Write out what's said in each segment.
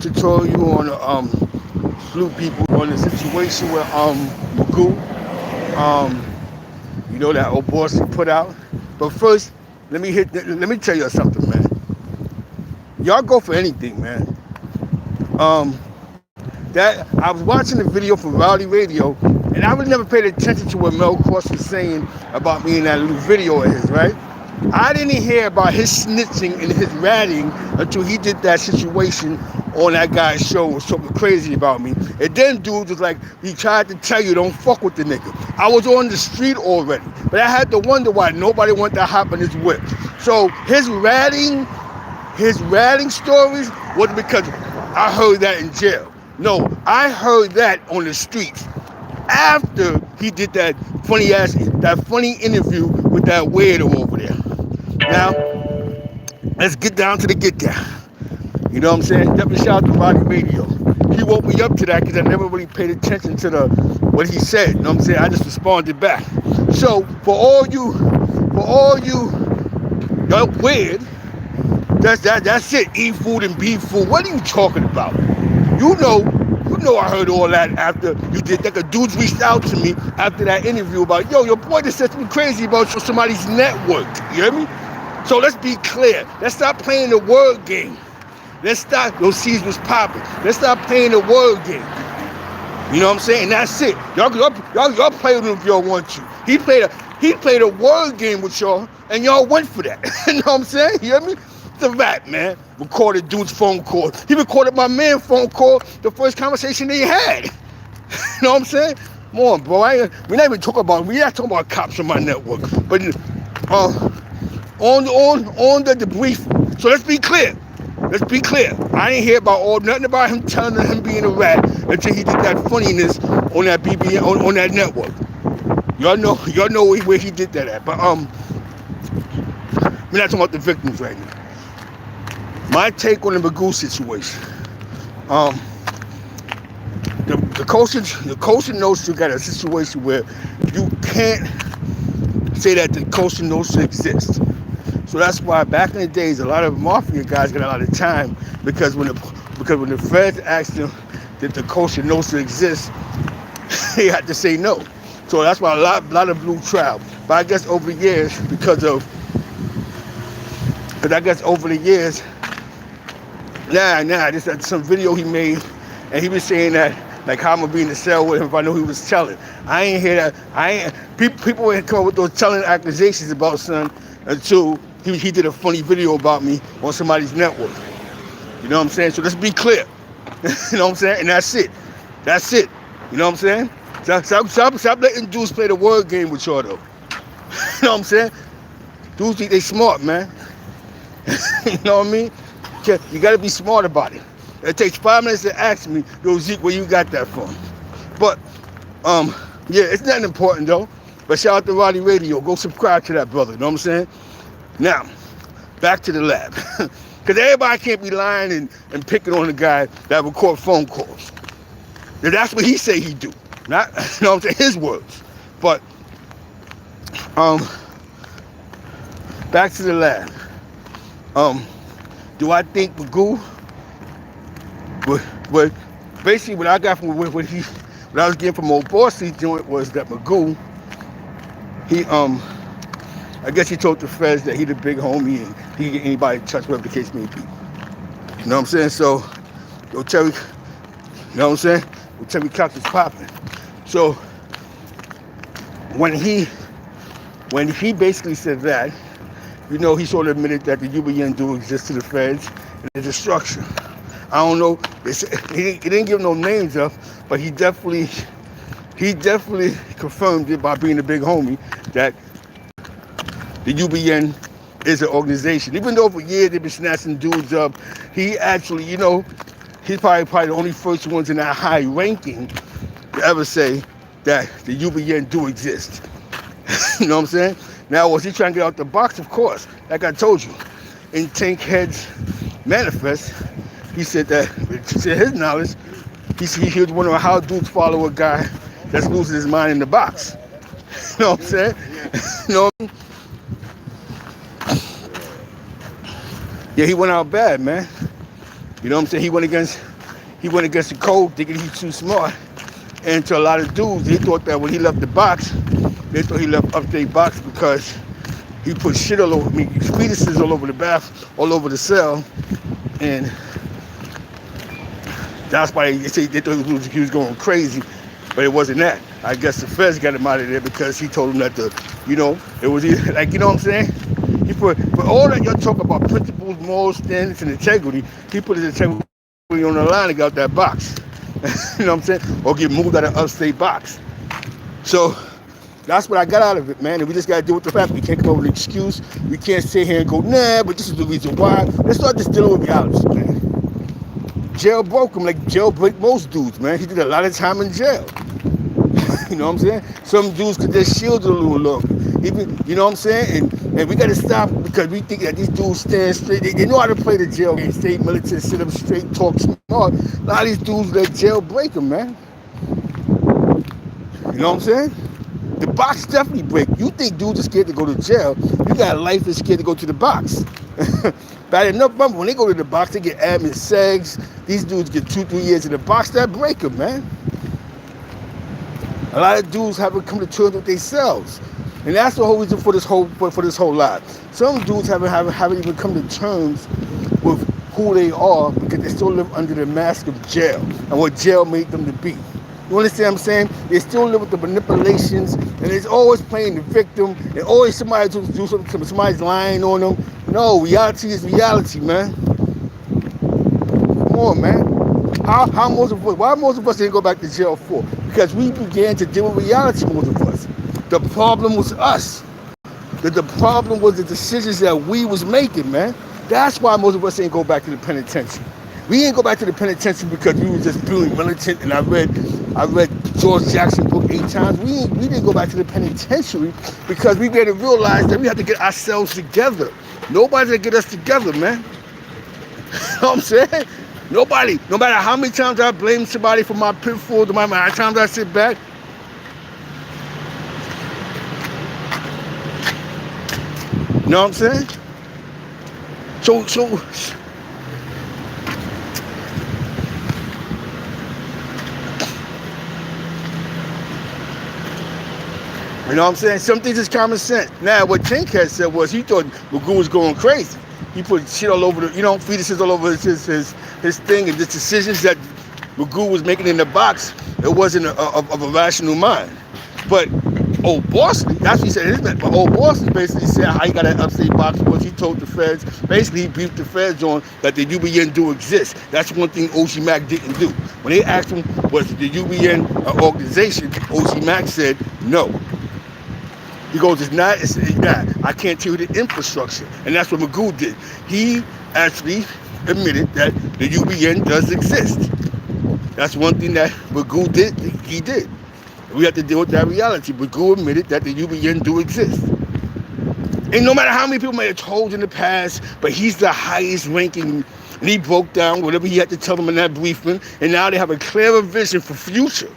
tutorial on salute people on the situation with MAGOO. Um, that old boss he put out. But first, let me tell you something, man. Y'all go for anything, man. Um, that I was watching the video from Rowdy Radio, and I really never paid attention to what Mel Cross was saying about me in that little video of his, right? I didn't hear about his snitching and his ratting until he did that situation on that guy's show, was talking crazy about me. And then dude was like, he tried to tell you, don't fuck with the nigga. I was on the street already, but I had to wonder why nobody wanted to hop in his whip. So his ratting stories wasn't because I heard that in jail. No, I heard that on the streets after he did that funny interview with that weirdo over there. Now, let's get down to the get down. You know what I'm saying? Definitely shout out to Body Radio. He woke me up to that because I never really paid attention to what he said. You know what I'm saying? I just responded back. So for all you weird, that's it. Eat food and be food. What are you talking about? You know I heard all that after you did that. A dude reached out to me after that interview about, yo, your boy just said something crazy about somebody's network. You hear me? So let's be clear. Let's stop playing the word game. Let's stop. Those seeds was popping. Let's stop playing the word game. You know what I'm saying? That's it. Y'all play with him if y'all want to. He played a word game with y'all, and y'all went for that. You know what I'm saying? You hear me? It's a rap, man. Recorded dude's phone call. He recorded my man's phone call, the first conversation they had. You know what I'm saying? Come on, bro. We're not even talking about. We're not talking about cops on my network, but on the debrief. So let's be clear. Let's be clear. I ain't hear about nothing about him telling him being a rat until he did that funniness on that BB on that network. Y'all know where he did that at. But we're not talking about the victims right now. My take on the MAGOO situation. The Coast Nostra got a situation where you can't say that the Coast Nostra exists. So that's why back in the days, a lot of mafia guys got a lot of time because when the feds asked them did the Coast Nostra exist, they had to say no. So that's why a lot of blue travel. But I guess over the years, this some video he made, and he was saying that like how I'm gonna be in the cell with him if I know he was telling. I ain't hear that. People ain't come up with those telling accusations about son until he did a funny video about me on somebody's network. You know what I'm saying? So let's be clear. You know what I'm saying? And that's it. That's it. You know what I'm saying? Stop letting dudes play the word game with y'all though. You know what I'm saying? Dudes think they smart, man. You know what I mean? You gotta be smart about it. It takes 5 minutes to ask me, yo Zeke, where you got that from? But yeah, it's nothing important though. But shout out to Roddy Radio. Go subscribe to that brother. You know what I'm saying? Now, back to the lab. Because everybody can't be lying and picking on the guy that record phone calls. Now, that's what he say he do. Not, you know what I'm saying, his words. But, back to the lab. Do I think MAGOO, but basically what I got from what I was getting from old Bossy joint was that MAGOO, I guess he told the feds that he the big homie and he can get anybody touch whatever the case may be. You know what I'm saying? So, yo Terry, you know what I'm saying? Yo Terry Cox is popping. So, when he basically said that, he sort of admitted that the UBN do exist to the feds and there's a structure. I don't know, he didn't give no names up, but he definitely confirmed it by being a big homie that the UBN is an organization. Even though for years they've been snatching dudes up, he actually, he's probably the only first ones in that high ranking to ever say that the UBN do exist. You know what I'm saying? Now, was he trying to get out the box? Of course. Like I told you, in Tankhead's manifest, he said that, to his knowledge, he was wondering how dudes follow a guy that's losing his mind in the box. You know what I'm saying? You know what I mean? Yeah, he went out bad, man. You know what I'm saying? He went against the code, thinking he's too smart. And to a lot of dudes, they thought that when he left the box, they thought he left upstate box because he put shit all over me, fetuses all over the bath, all over the cell, and that's why they thought he was going crazy, but it wasn't that. I guess the feds got him out of there because he told them that it was like, you know what I'm saying? He put, for all that y'all talk about principles, morals, standards, and integrity, he put his integrity on the line and got that box. You know what I'm saying? Or get moved out of upstate box. So that's what I got out of it, man. And we just got to deal with the fact we can't come up with an excuse. We can't sit here and go, nah, but this is the reason why. Let's start just dealing with reality, man. Jail broke him like jail break most dudes, man. He did a lot of time in jail. You know what I'm saying? Some dudes could just shield a little longer. Even, you know what I'm saying? And we got to stop because we think that these dudes stand straight. They know how to play the jail game. Stay militant, sit up straight, talk smart. A lot of these dudes let jail break them, man. You know what I'm saying? The box definitely break. You think dudes are scared to go to jail. You got life is scared to go to the box. Bad enough, remember, when they go to the box, they get admin segs. These dudes get 2-3 years in the box. That break them, man. A lot of dudes haven't come to terms with themselves. And that's the whole reason for this whole lot. Some dudes haven't even come to terms with who they are because they still live under the mask of jail and what jail made them to be. You understand what I'm saying? They still live with the manipulations and it's always playing the victim and always somebody to do something, somebody's lying on them. No, reality is reality, man. Come on, man. Why most of us didn't go back to jail for? Because we began to deal with reality, most of us. The problem was us. The problem was the decisions that we was making, man. That's why most of us ain't go back to the penitentiary. We ain't go back to the penitentiary because we were just feeling militant and I read George Jackson book 8 times. We didn't go back to the penitentiary because we began to realize that we had to get ourselves together. Nobody's gonna get us together, man. You know what I'm saying? Nobody, no matter how many times I blame somebody for my pitfalls, no matter how many times I sit back, you know what I'm saying? So, you know what I'm saying? Some things is common sense. Now, what Tink had said was he thought MAGOO was going crazy. He put shit all over fetuses all over his thing, and the decisions that MAGOO was making in the box, it wasn't of a rational mind. But old Boston, that's what he said, isn't it? But old Boston basically said how he got that upstate box was he told the feds, basically he briefed the feds on that the UBN do exist. That's one thing OG Mac didn't do. When they asked him, was the UBN an organization, OG Mac said no. He goes, it's not. I can't tell you the infrastructure. And that's what MAGOO did. He actually admitted that the UBN does exist. That's one thing that MAGOO did. He did. We have to deal with that reality. MAGOO admitted that the UBN do exist. And no matter how many people may have told in the past, but he's the highest ranking. And he broke down whatever he had to tell them in that briefing. And now they have a clearer vision for future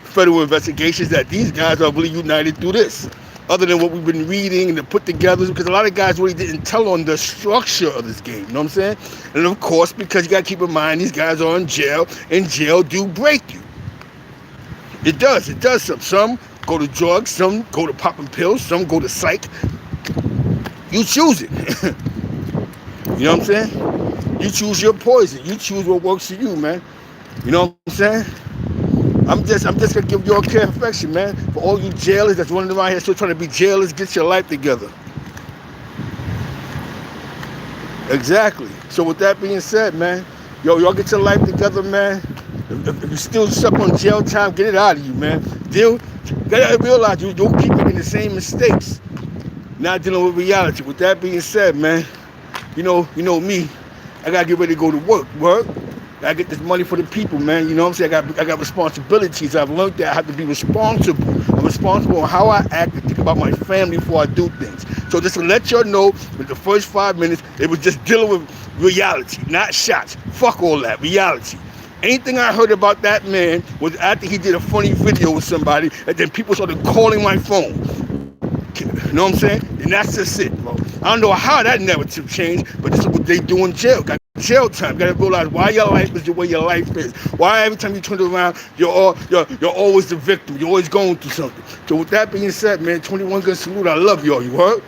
federal investigations that these guys are really united through this. Other than what we've been reading and put together, because a lot of guys really didn't tell on the structure of this game, you know what I'm saying? And of course, because you got to keep in mind, these guys are in jail, and jail do break you. It does some go to drugs, some go to popping pills, some go to psych. You choose it. You know what I'm saying? You choose your poison. You choose what works for you, man. You know what I'm saying? I'm just gonna give you all care and affection, man. For all you jailers that's running around here still trying to be jailers, get your life together. Exactly. So with that being said, man, y'all get your life together, man. If you still stuck on jail time, get it out of you, man. You gotta realize you don't keep making the same mistakes. Not dealing with reality. With that being said, man, you know me. I gotta get ready to go to work. I get this money for the people, man. You know what I'm saying? I got responsibilities. I've learned that I have to be responsible. I'm responsible on how I act and think about my family before I do things. So just to let y'all know, with the first 5 minutes, it was just dealing with reality, not shots. Fuck all that, reality. Anything I heard about that man was after he did a funny video with somebody, and then people started calling my phone. You know what I'm saying? And that's just it, bro. I don't know how that narrative changed, but this is what they do in jail. Got jail time. You gotta realize why your life is the way your life is. Why every time you turn around, you're always the victim. You're always going through something. So with that being said, man, 21 gun salute. I love y'all. You heard?